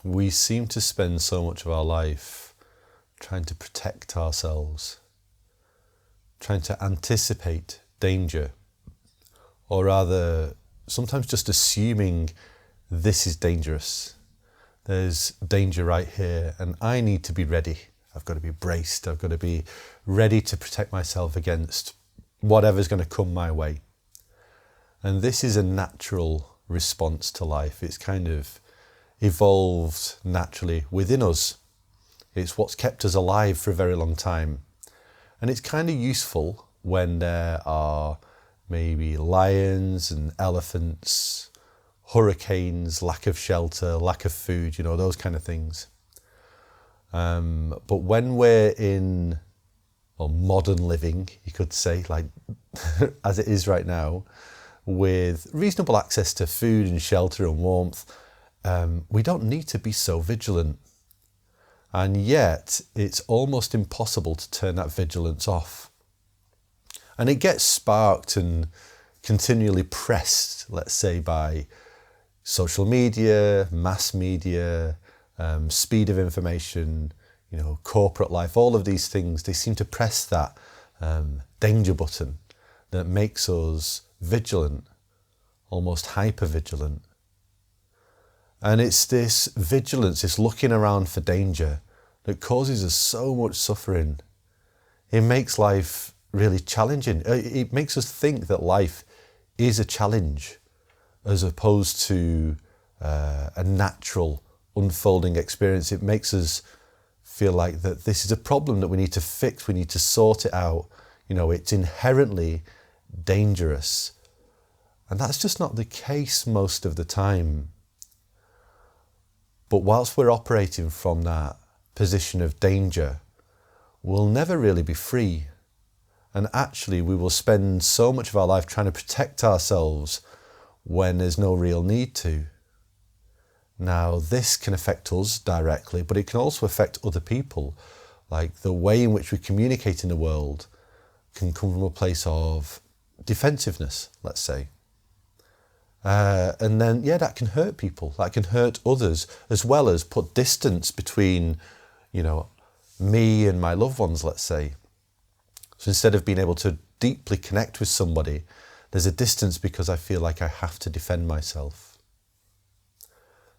We seem to spend so much of our life trying to protect ourselves, trying to anticipate danger, or rather, sometimes just assuming this is dangerous. There's danger right here, and I need to be ready. I've got to be braced. I've got to be ready to protect myself against whatever's going to come my way. And this is a natural response to life. It's kind of evolved naturally within us. It's what's kept us alive for a very long time. And it's kind of useful when there are maybe lions and elephants, hurricanes, lack of shelter, lack of food, those kind of things. But when we're in modern living, you could say, like as it is right now, with reasonable access to food and shelter and warmth, we don't need to be so vigilant. And yet it's almost impossible to turn that vigilance off. And it gets sparked and continually pressed, let's say, by social media, mass media, speed of information, corporate life, all of these things. They seem to press that danger button that makes us vigilant, almost hyper-vigilant. And it's this vigilance, this looking around for danger, that causes us so much suffering. It makes life really challenging. It makes us think that life is a challenge as opposed to a natural unfolding experience. It makes us feel like that this is a problem that we need to fix, we need to sort it out. It's inherently dangerous. And that's just not the case most of the time. But whilst we're operating from that position of danger, we'll never really be free. And actually, we will spend so much of our life trying to protect ourselves when there's no real need to. Now, this can affect us directly, but it can also affect other people. Like the way in which we communicate in the world can come from a place of defensiveness, let's say. And then, that can hurt people. That can hurt others, as well as put distance between, me and my loved ones, let's say. So instead of being able to deeply connect with somebody, there's a distance because I feel like I have to defend myself.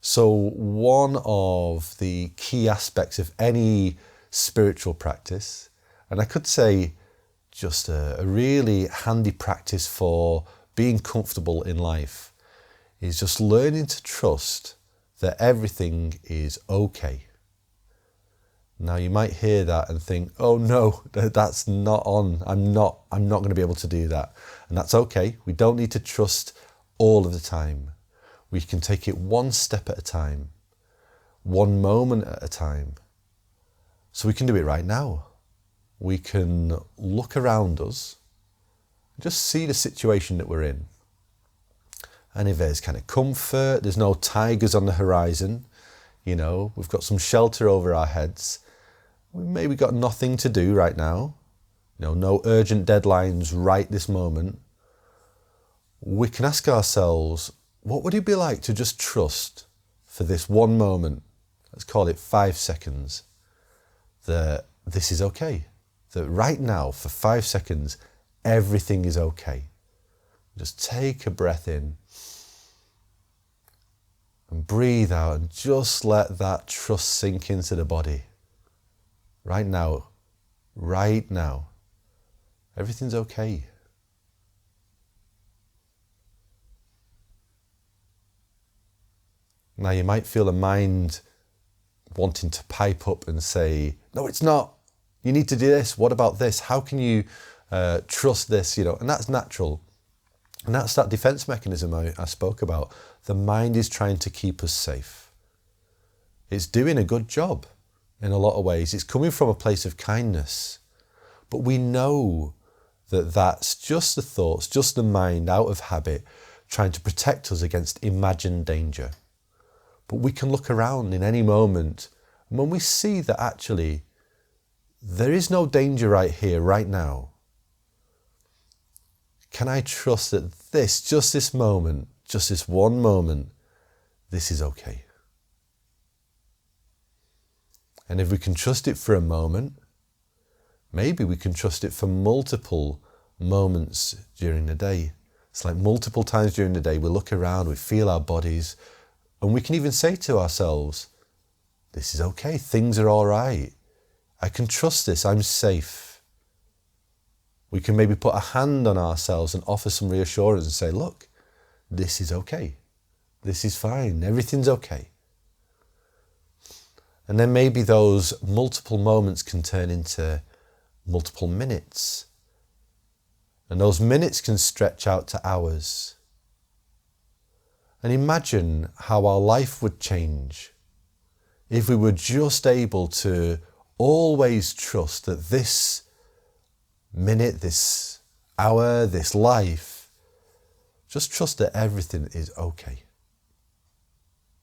So one of the key aspects of any spiritual practice, and I could say just a really handy practice for being comfortable in life, is just learning to trust that everything is okay. Now you might hear that and think, oh no, that's not on. I'm not going to be able to do that. And that's okay. We don't need to trust all of the time. We can take it one step at a time, one moment at a time. So we can do it right now. We can look around us, just see the situation that we're in. And if there's kind of comfort, there's no tigers on the horizon, we've got some shelter over our heads. We maybe got nothing to do right now, no urgent deadlines right this moment. We can ask ourselves, what would it be like to just trust for this one moment, let's call it 5 seconds, that this is okay, that right now for 5 seconds, everything is okay. Just take a breath in and breathe out and just let that trust sink into the body. Right now, everything's okay. Now you might feel a mind wanting to pipe up and say, no, it's not. You need to do this. What about this? How can you trust this? And that's natural. And that's that defense mechanism I spoke about. The mind is trying to keep us safe. It's doing a good job in a lot of ways. It's coming from a place of kindness. But we know that that's just the thoughts, just the mind out of habit, trying to protect us against imagined danger. But we can look around in any moment, and when we see that actually there is no danger right here, right now, can I trust that just this moment, just this one moment, this is okay? And if we can trust it for a moment, maybe we can trust it for multiple moments during the day. It's like multiple times during the day we look around, we feel our bodies, and we can even say to ourselves, this is okay, things are all right. I can trust this, I'm safe. We can maybe put a hand on ourselves and offer some reassurance and say, look, this is okay. This is fine, everything's okay. And then maybe those multiple moments can turn into multiple minutes. And those minutes can stretch out to hours. And imagine how our life would change if we were just able to always trust that this minute, this hour, this life, just trust that everything is okay.